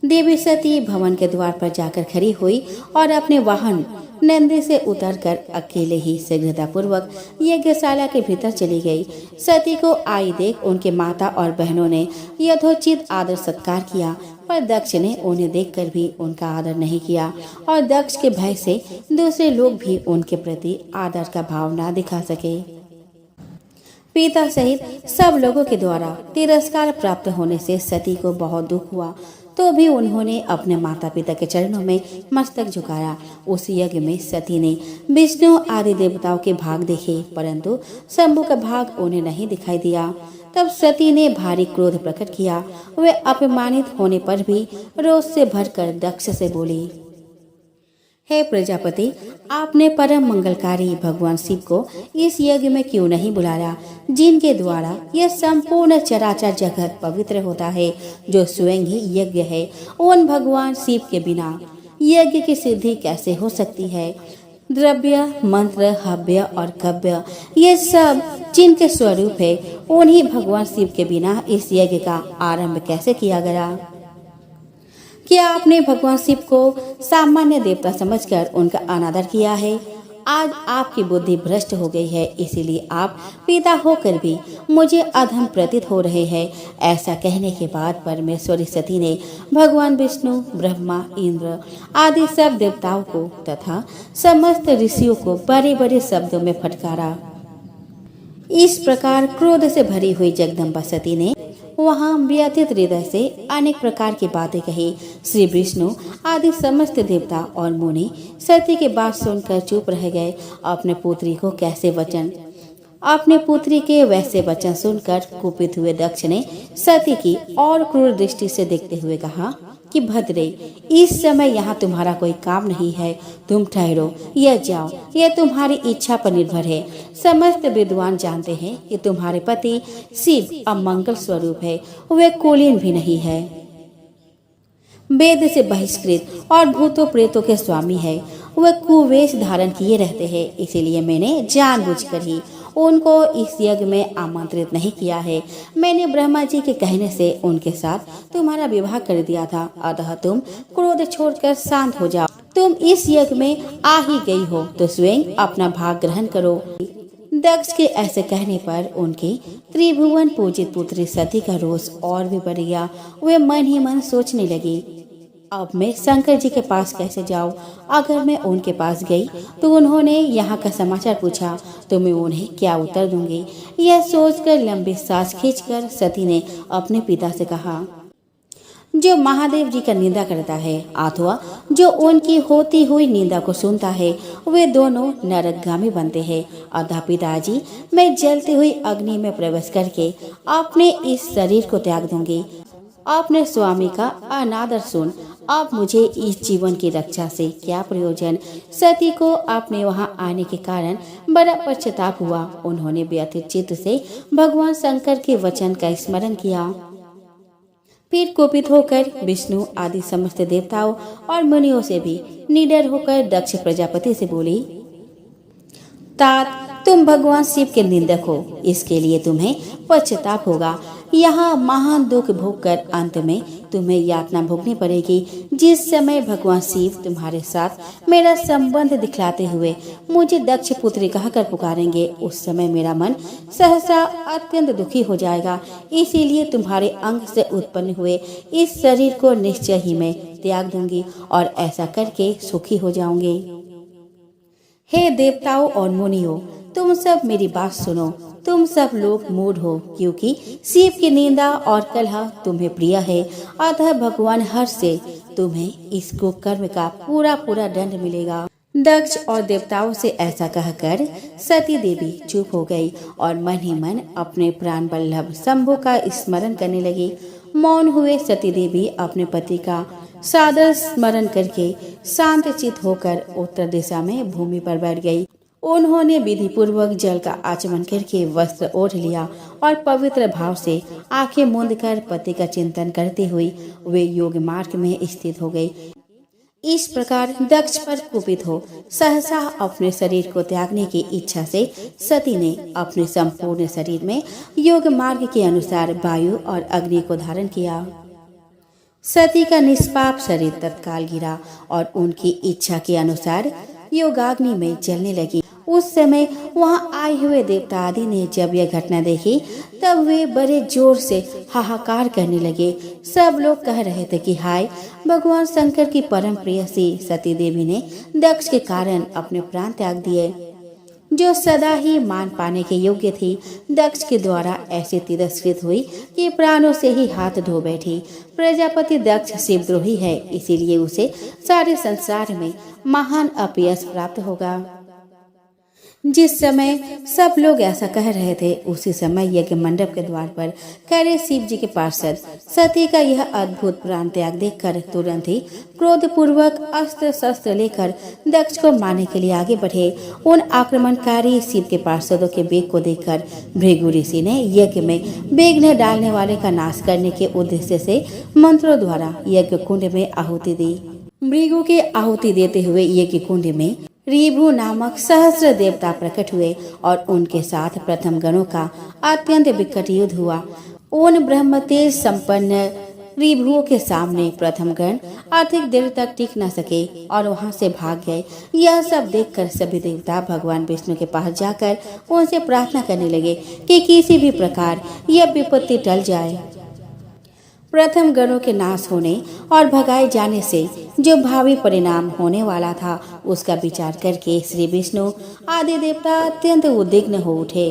देवी सती भवन के द्वार पर जाकर खड़ी हुई और अपने वाहन नंदी से उतरकर अकेले ही शीघ्रतापूर्वक यज्ञशाला के भीतर चली गई। सती को आई देख उनके माता और बहनों ने यथोचित आदर सत्कार किया, पर दक्ष ने उन्हें देखकर भी उनका आदर नहीं किया और दक्ष के भय से दूसरे लोग भी उनके प्रति आदर का भाव न दिखा सके। पिता सहित सब लोगों के द्वारा तिरस्कार प्राप्त होने से सती को बहुत दुख हुआ, तो भी उन्होंने अपने माता पिता के चरणों में मस्तक झुकाया। उस यज्ञ में सती ने विष्णु आदि देवताओं के भाग देखे, परंतु शंभु का भाग उन्हें नहीं दिखाई दिया। तब सती ने भारी क्रोध प्रकट किया। वे अपमानित होने पर भी रोष से भरकर दक्ष से बोली, हे प्रजापति, आपने परम मंगलकारी भगवान शिव को इस यज्ञ में क्यों नहीं बुलाया, जिनके द्वारा यह संपूर्ण चराचर जगत पवित्र होता है, जो स्वयं ही यज्ञ है। उन भगवान शिव के बिना यज्ञ की सिद्धि कैसे हो सकती है? द्रव्य, मंत्र, हव्य और कव्य, ये सब जिनके स्वरूप है, उन्हीं भगवान शिव के बिना इस यज्ञ का आरंभ कैसे किया गया? क्या आपने भगवान शिव को सामान्य देवता समझकर उनका अनादर किया है? आज आपकी बुद्धि भ्रष्ट हो गई है, इसीलिए आप पिता होकर भी मुझे अधम प्रतीत हो रहे हैं। ऐसा कहने के बाद परमेश्वरी सती ने भगवान विष्णु, ब्रह्मा, इंद्र आदि सब देवताओं को तथा समस्त ऋषियों को बड़े बड़े शब्दों में फटकारा। इस प्रकार क्रोध से भरी हुई जगदम्बा सती ने वहाँ व्यथित हृदय से अनेक प्रकार की बातें कही। श्री विष्णु आदि समस्त देवता और मुनि सती की बात सुनकर चुप रह गए। अपने पुत्री के वैसे वचन सुनकर कुपित हुए दक्ष ने सती की और क्रूर दृष्टि से देखते हुए कहा कि भद्रे, इस समय यहाँ तुम्हारा कोई काम नहीं है, तुम ठहरो या जाओ, यह तुम्हारी इच्छा पर निर्भर है। समस्त विद्वान जानते हैं कि तुम्हारे पति शिव अमंगल स्वरूप है, वे कुलीन भी नहीं है, वेद से बहिष्कृत और भूतों प्रेतों के स्वामी है। वे कुवेश धारण किए रहते हैं, इसीलिए मैंने जानबूझकर ही उनको इस यज्ञ में आमंत्रित नहीं किया है। मैंने ब्रह्मा जी के कहने से उनके साथ तुम्हारा विवाह कर दिया था, अतः तुम क्रोध छोड़कर शांत हो जाओ। तुम इस यज्ञ में आ ही गई हो तो स्वयं अपना भाग ग्रहण करो। दक्ष के ऐसे कहने पर उनकी त्रिभुवन पूजित पुत्री सती का रोष और भी बढ़ गया। वे मन ही मन सोचने लगी, अब मैं शंकर जी के पास कैसे जाऊं? अगर मैं उनके पास गई तो उन्होंने यहाँ का समाचार पूछा तो मैं उन्हें क्या उत्तर दूंगी? यह सोचकर लंबी सांस खींचकर सती ने अपने पिता से कहा, जो महादेव जी का निंदा करता है अथवा जो उनकी होती हुई निंदा को सुनता है, वे दोनों नरकगामी बनते हैं। अतः पिताजी, मैं जलती हुई अग्नि में प्रवेश करके अपने इस शरीर को त्याग दूंगी। अपने स्वामी का अनादर सुन, अब मुझे इस जीवन की रक्षा से क्या प्रयोजन? सती को अपने वहां आने के कारण बड़ा पश्चाताप हुआ। उन्होंने व्यथित चित्त से भगवान शंकर के वचन का स्मरण किया। फिर कुपित होकर विष्णु आदि समस्त देवताओं और मुनियों से भी निडर होकर दक्ष प्रजापति से बोली, तात, तुम भगवान शिव के निंदक हो, इसके लिए तुम्हें पश्चाताप होगा। यहाँ महान दुख भोगकर अंत में तुम्हें यातना भोगनी पड़ेगी। जिस समय भगवान शिव तुम्हारे साथ मेरा संबंध दिखलाते हुए मुझे दक्ष पुत्री कहकर पुकारेंगे, उस समय मेरा मन सहसा अत्यंत दुखी हो जाएगा। इसीलिए तुम्हारे अंग से उत्पन्न हुए इस शरीर को निश्चय ही मैं त्याग दूंगी और ऐसा करके सुखी हो जाऊंगी। हे देवताओं और मुनियों, तुम सब मेरी बात सुनो। तुम सब लोग मूढ़ हो, क्योंकि शिव की निंदा और कलह तुम्हें प्रिय है। अतः भगवान हर्ष से तुम्हें इस कुकर्म का पूरा दंड मिलेगा। दक्ष और देवताओं से ऐसा कहकर सती देवी चुप हो गई और मन ही मन अपने प्राण वल्लभ शंभु का स्मरण करने लगी। मौन हुए सती देवी अपने पति का सादर स्मरण करके शांत चित होकर उत्तर दिशा में भूमि पर बैठ गई। उन्होंने विधि पूर्वक जल का आचमन करके वस्त्र ओढ़ लिया और पवित्र भाव से आंखें मूंद कर पति का चिंतन करते हुए वे योग मार्ग में स्थित हो गई। इस प्रकार दक्ष पर कुपित हो सहसा अपने शरीर को त्यागने की इच्छा से सती ने अपने संपूर्ण शरीर में योग मार्ग के अनुसार वायु और अग्नि को धारण किया। सती का निष्पाप शरीर तत्काल गिरा और उनकी इच्छा के अनुसार योगाग्नि में जलने लगी। उस समय वहां आए हुए देवता आदि ने जब यह घटना देखी तब वे बड़े जोर से हाहाकार करने लगे। सब लोग कह रहे थे कि हाय, भगवान शंकर की परम प्रेयसी सती देवी ने दक्ष के कारण अपने प्राण त्याग दिए, जो सदा ही मान पाने के योग्य थी। दक्ष के द्वारा ऐसे तिरस्कृत हुई कि प्राणों से ही हाथ धो बैठी। प्रजापति दक्ष शिवद्रोही है, इसीलिए उसे सारे संसार में महान अपयश प्राप्त होगा। जिस समय सब लोग ऐसा कह रहे थे, उसी समय यज्ञ मंडप के द्वार पर खड़े शिव जी के पार्षद सती का यह अद्भुत प्राण त्याग देखकर तुरंत ही क्रोधपूर्वक अस्त्र शस्त्र लेकर दक्ष को मारने के लिए आगे बढ़े। उन आक्रमणकारी शिव के पार्षदों के वेग को देखकर भृगु ऋषि ने यज्ञ में विघ्न डालने वाले का नाश करने के उद्देश्य से मंत्रों द्वारा यज्ञ कुंड में आहुति दी। भृगु के आहुति देते हुए यज्ञ कुंड में ऋभु नामक सहस्र देवता प्रकट हुए और उनके साथ प्रथम गणों का अत्यंत विकट युद्ध हुआ। उन ब्रह्म तेज संपन्न ऋभुओं के सामने प्रथम गण अधिक देर तक टिक न सके और वहां से भाग गए। यह सब देखकर सभी देवता भगवान विष्णु के पास जाकर उनसे प्रार्थना करने लगे कि किसी भी प्रकार यह विपत्ति टल जाए। प्रथम गणों के नाश होने और भगाए जाने से जो भावी परिणाम होने वाला था, उसका विचार करके श्री विष्णु आदि देवता अत्यंत उद्विग्न हो उठे।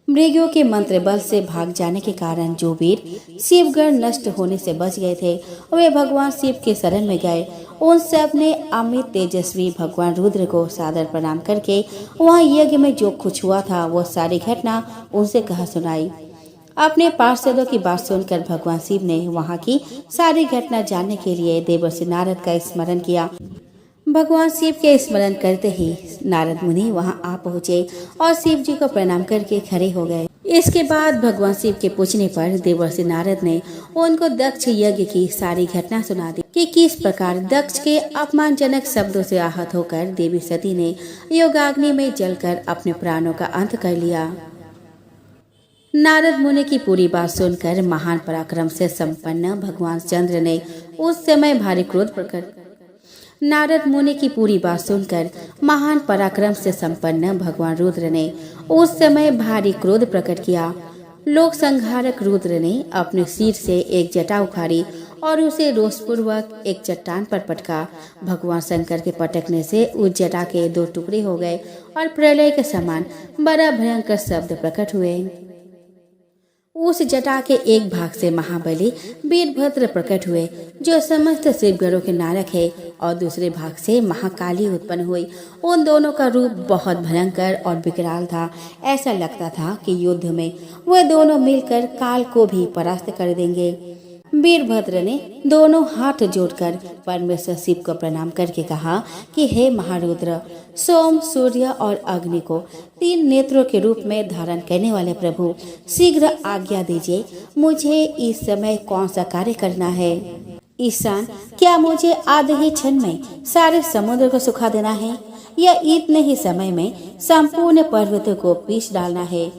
भृगुओं के मंत्र बल से भाग जाने के कारण जो वीर शिवगण नष्ट होने से बच गए थे, वे भगवान शिव के शरण में गए। उन सब ने अमित तेजस्वी भगवान रुद्र को सादर प्रणाम करके वहाँ यज्ञ में जो कुछ हुआ था, वो सारी घटना उनसे कहा सुनाई। अपने पार्षदों की बात सुनकर भगवान शिव ने वहां की सारी घटना जानने के लिए देवर्षि नारद का स्मरण किया। भगवान शिव के स्मरण करते ही नारद मुनि वहां आ पहुँचे और शिव जी को प्रणाम करके खड़े हो गए। इसके बाद भगवान शिव के पूछने पर देवर्षि नारद ने उनको दक्ष यज्ञ की सारी घटना सुना दी कि किस प्रकार दक्ष के अपमानजनक शब्दों से आहत होकर देवी सती ने योगाग्नि में जलकर अपने प्राणों का अंत कर लिया। नारद मुनि की पूरी बात सुनकर महान पराक्रम से संपन्न भगवान चंद्र ने उस समय भारी क्रोध प्रकट नारद मुनि की पूरी बात सुनकर महान पराक्रम से संपन्न भगवान रुद्र ने उस समय भारी क्रोध प्रकट किया। लोक संहारक रुद्र ने अपने सिर से एक जटा उखाड़ी और उसे रोषपूर्वक एक चट्टान पर पटका। भगवान शंकर के पटकने से उस जटा के 2 टुकड़े हो गए और प्रलय के समान बड़ा भयंकर शब्द प्रकट हुए। उस जटा के एक भाग से महाबली वीरभद्र प्रकट हुए, जो समस्त शिवगणों के नायक है, और दूसरे भाग से महाकाली उत्पन्न हुई। उन दोनों का रूप बहुत भयंकर और विकराल था। ऐसा लगता था कि युद्ध में वे दोनों मिलकर काल को भी परास्त कर देंगे। वीरभद्र ने दोनों हाथ जोड़कर परमेश्वर शिव को प्रणाम करके कहा कि हे महारुद्र, सोम, सूर्य और अग्नि को 3 नेत्रों के रूप में धारण करने वाले प्रभु, शीघ्र आज्ञा दीजिए, मुझे इस समय कौन सा कार्य करना है। ईशान, क्या मुझे आधे ही क्षण में सारे समुद्र को सुखा देना है या इतने ही समय में संपूर्ण पर्वतों को पीस डालना है?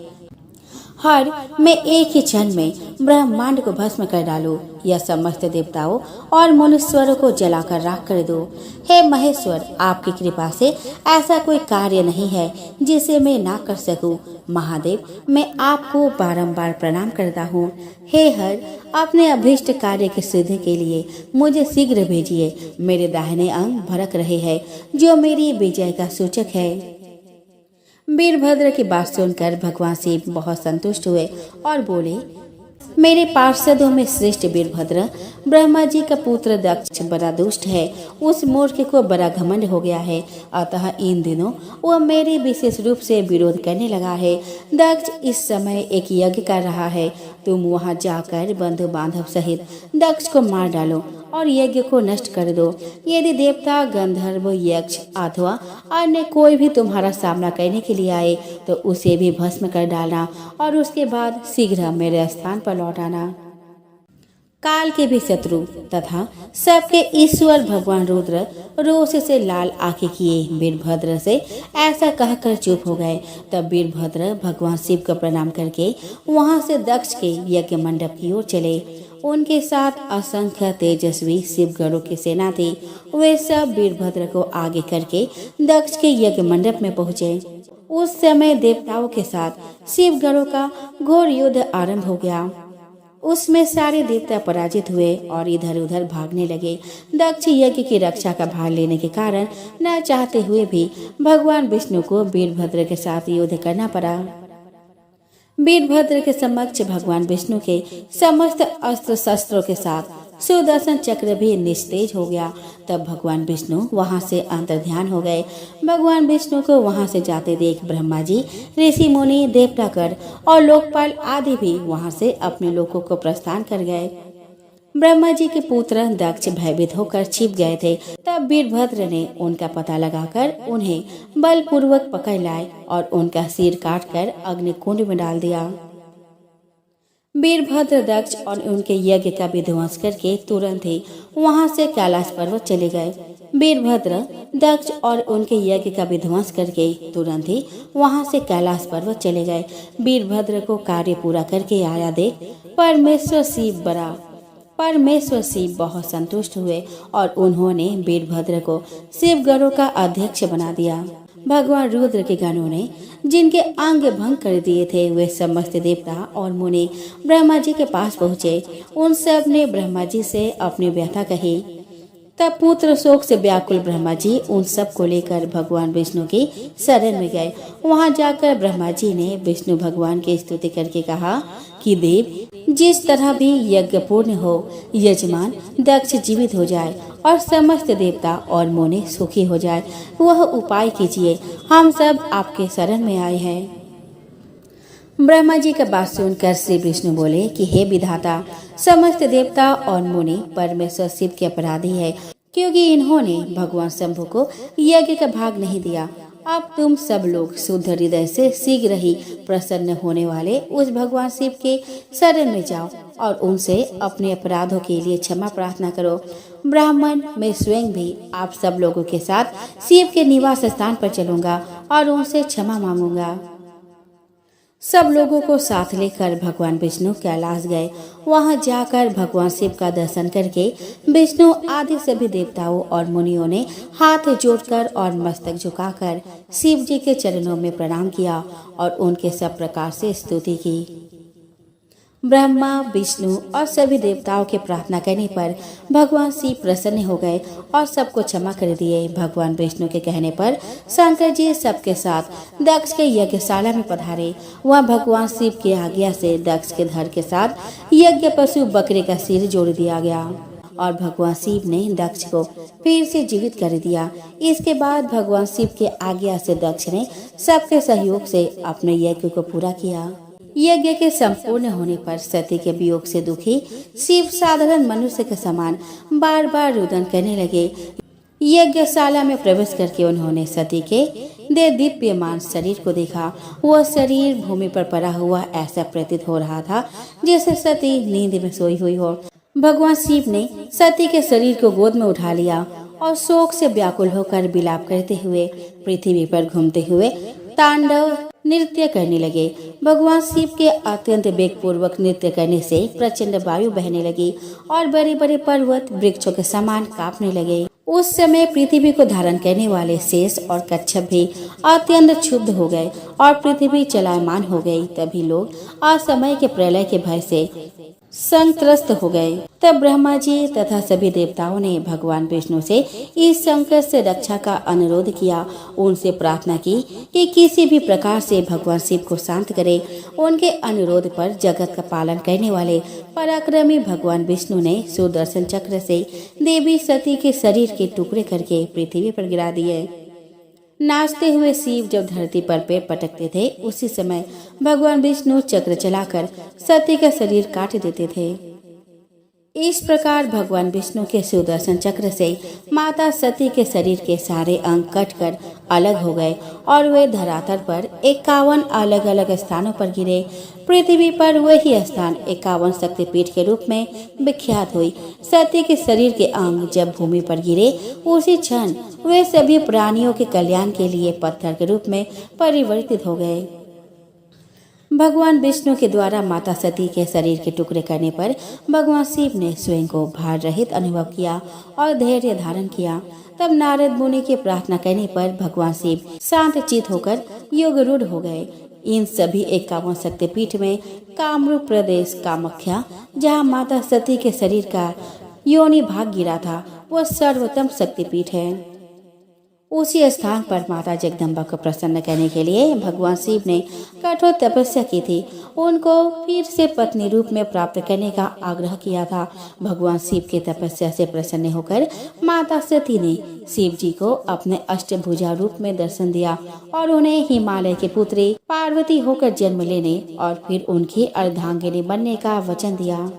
हर मैं एक ही क्षण में ब्रह्मांड को भस्म कर डालूं या समस्त देवताओं और मनुष्यों को जलाकर राख कर दूं। हे महेश्वर, आपकी कृपा से ऐसा कोई कार्य नहीं है जिसे मैं ना कर सकूं। महादेव, मैं आपको बारंबार प्रणाम करता हूँ। हे हर, अपने अभीष्ट कार्य की सिद्धि के लिए मुझे शीघ्र भेजिए। मेरे दाहिने अंग भड़क रहे हैं, जो मेरी विजय का सूचक है। वीरभद्र की बात सुनकर भगवान शिव बहुत संतुष्ट हुए और बोले, मेरे पार्षदों में श्रेष्ठ वीरभद्र, ब्रह्मा जी का पुत्र दक्ष बड़ा दुष्ट है। उस मूर्ख को बड़ा घमंड हो गया है, अतः इन दिनों वह मेरे विशेष रूप से विरोध करने लगा है। दक्ष इस समय एक यज्ञ कर रहा है। तुम वहां जाकर बंधु बांधव सहित दक्ष को मार डालो और यज्ञ को नष्ट कर दो। यदि देवता, गंधर्व, यक्ष अथवा अन्य कोई भी तुम्हारा सामना करने के लिए आए तो उसे भी भस्म कर डालना और उसके बाद शीघ्र मेरे स्थान पर लौट आना। काल के भी शत्रु तथा सबके ईश्वर भगवान रुद्र रोष से लाल आंखें किए वीरभद्र से ऐसा कहकर चुप हो गए। तब वीरभद्र भगवान शिव को प्रणाम करके वहां से दक्ष के यज्ञ मंडप की ओर चले। उनके साथ असंख्य तेजस्वी शिवगणों की सेना थी। वे सब वीरभद्र को आगे करके दक्ष के यज्ञ मंडप में पहुँचे। उस समय देवताओं के साथ शिवगणों का घोर युद्ध आरंभ हो गया। उसमें सारे देवता पराजित हुए और इधर उधर भागने लगे। दक्ष यज्ञ की रक्षा का भार लेने के कारण न चाहते हुए भी भगवान विष्णु को वीरभद्र के साथ युद्ध करना पड़ा। वीरभद्र के समक्ष भगवान विष्णु के समस्त अस्त्र शस्त्रों के साथ सुदर्शन चक्र भी निस्तेज हो गया। तब भगवान विष्णु वहां से अंतर्ध्यान हो गए। भगवान विष्णु को वहां से जाते देख ब्रह्मा जी, ऋषि मुनि, देवतागण और लोकपाल आदि भी वहां से अपने लोकों को प्रस्थान कर गए। ब्रह्मा जी के पुत्र दक्ष भयभीत होकर छिप गए थे। तब वीरभद्र ने उनका पता लगाकर उन्हें बलपूर्वक पकड़ लाए और उनका सिर काटकर अग्नि कुंड में डाल दिया। वीरभद्र दक्ष और उनके यज्ञ का विध्वंस करके तुरंत ही वहां से कैलाश पर्वत चले गए। वीरभद्र दक्ष और उनके यज्ञ का विध्वंस करके तुरंत ही वहां से कैलाश पर्वत चले गए। वीरभद्र को कार्य पूरा करके आया देख परमेश्वर शिव बहुत संतुष्ट हुए और उन्होंने वीरभद्र को शिवगणों का अध्यक्ष बना दिया। भगवान रुद्र के गणों ने जिनके अंग भंग कर दिए थे, वे समस्त देवता और मुनि ब्रह्मा जी के पास पहुँचे। उन सब ने ब्रह्मा जी से अपनी व्यथा कही। तब पुत्र शोक से व्याकुल ब्रह्मा जी उन सब को लेकर भगवान विष्णु की शरण में गए। वहां जाकर ब्रह्मा जी ने विष्णु भगवान की स्तुति करके कहा कि देव, जिस तरह भी यज्ञ पूर्ण हो, यजमान दक्ष जीवित हो जाए और समस्त देवता और मुनि सुखी हो जाए, वह उपाय कीजिए। हम सब आपके शरण में आए हैं। ब्रह्मा जी का बात सुनकर श्री विष्णु बोले कि हे विधाता, समस्त देवता और मुनि परमेश्वर शिव के अपराधी है, क्योंकि इन्होंने भगवान शंभु को यज्ञ का भाग नहीं दिया। अब तुम सब लोग शुद्ध हृदय से शीघ्र ही प्रसन्न होने वाले उस भगवान शिव के शरण में जाओ और उनसे अपने अपराधों के लिए क्षमा प्रार्थना करो। ब्राह्मण, मैं स्वयं भी आप सब लोगों के साथ शिव के निवास स्थान पर चलूंगा और उनसे क्षमा मांगूंगा। सब लोगों को साथ लेकर भगवान विष्णु कैलाश गए। वहां जाकर भगवान शिव का दर्शन करके विष्णु आदि सभी देवताओं और मुनियों ने हाथ जोड़कर और मस्तक झुकाकर शिव जी के चरणों में प्रणाम किया और उनके सब प्रकार से स्तुति की। ब्रह्मा, विष्णु और सभी देवताओं के प्रार्थना करने पर भगवान शिव प्रसन्न हो गए और सबको क्षमा कर दिए। भगवान विष्णु के कहने पर शंकर जी सबके साथ दक्ष के यज्ञशाला में पधारे। वहाँ भगवान शिव की आज्ञा से दक्ष के धड़ के साथ यज्ञ पशु बकरे का सिर जोड़ दिया गया और भगवान शिव ने दक्ष को फिर से जीवित कर दिया। इसके बाद भगवान शिव के आज्ञा से दक्ष ने सबके सहयोग से अपने यज्ञ को पूरा किया। यज्ञ के संपूर्ण होने पर सती के वियोग से दुखी शिव साधारण मनुष्य के समान बार बार रुदन करने लगे। यज्ञशाला में प्रवेश करके उन्होंने सती के दिव्यमान शरीर को देखा। वह शरीर भूमि पर पड़ा हुआ ऐसा प्रतीत हो रहा था जैसे सती नींद में सोई हुई हो। भगवान शिव ने सती के शरीर को गोद में उठा लिया और शोक से व्याकुल होकर विलाप करते हुए पृथ्वी पर घूमते हुए तांडव नृत्य करने लगे। भगवान शिव के अत्यंत वेगपूर्वक नृत्य करने से प्रचंड वायु बहने लगी और बड़े बड़े पर्वत वृक्षों के समान कांपने लगे। उस समय पृथ्वी को धारण करने वाले शेष और कच्छप भी अत्यंत क्षुब्ध हो गए और पृथ्वी चलायमान हो गई। तभी लोग असमय के प्रलय के भय से संत्रस्त हो गए। तब ब्रह्मा जी तथा सभी देवताओं ने भगवान विष्णु से इस संकट से रक्षा का अनुरोध किया। उनसे प्रार्थना की कि किसी भी प्रकार से भगवान शिव को शांत करे। उनके अनुरोध पर जगत का पालन करने वाले पराक्रमी भगवान विष्णु ने सुदर्शन चक्र से देवी सती के शरीर के टुकड़े करके पृथ्वी पर गिरा दिए। नाचते हुए शिव जब धरती पर पैर पटकते थे, उसी समय भगवान विष्णु चक्र चलाकर सती का शरीर काट देते थे। इस प्रकार भगवान विष्णु के सुदर्शन चक्र से माता सती के शरीर के सारे अंग कटकर अलग हो गए और वे धरातल पर 51 अलग अलग स्थानों पर गिरे। पृथ्वी पर वही स्थान 51 शक्तिपीठ के रूप में विख्यात हुई। सती के शरीर के अंग जब भूमि पर गिरे, उसी क्षण वे सभी प्राणियों के कल्याण के लिए पत्थर के रूप में परिवर्तित हो गए। भगवान विष्णु के द्वारा माता सती के शरीर के टुकड़े करने पर भगवान शिव ने स्वयं को भार रहित अनुभव किया और धैर्य धारण किया। तब नारद मुनि के प्रार्थना करने पर भगवान शिव शांत चित होकर योगरूढ़ हो गए। इन सभी 51 शक्तिपीठ में कामरूप प्रदेश कामाख्या, जहाँ माता सती के शरीर का योनि भाग गिरा था, वह सर्वोत्तम शक्तिपीठ है। उसी स्थान पर माता जगदम्बा को प्रसन्न करने के लिए भगवान शिव ने कठोर तपस्या की थी। उनको फिर से पत्नी रूप में प्राप्त करने का आग्रह किया था। भगवान शिव की तपस्या से प्रसन्न होकर माता सती ने शिव जी को अपने अष्टभुजा रूप में दर्शन दिया और उन्हें हिमालय की पुत्री पार्वती होकर जन्म लेने और फिर उनकी अर्धांगिनी बनने का वचन दिया।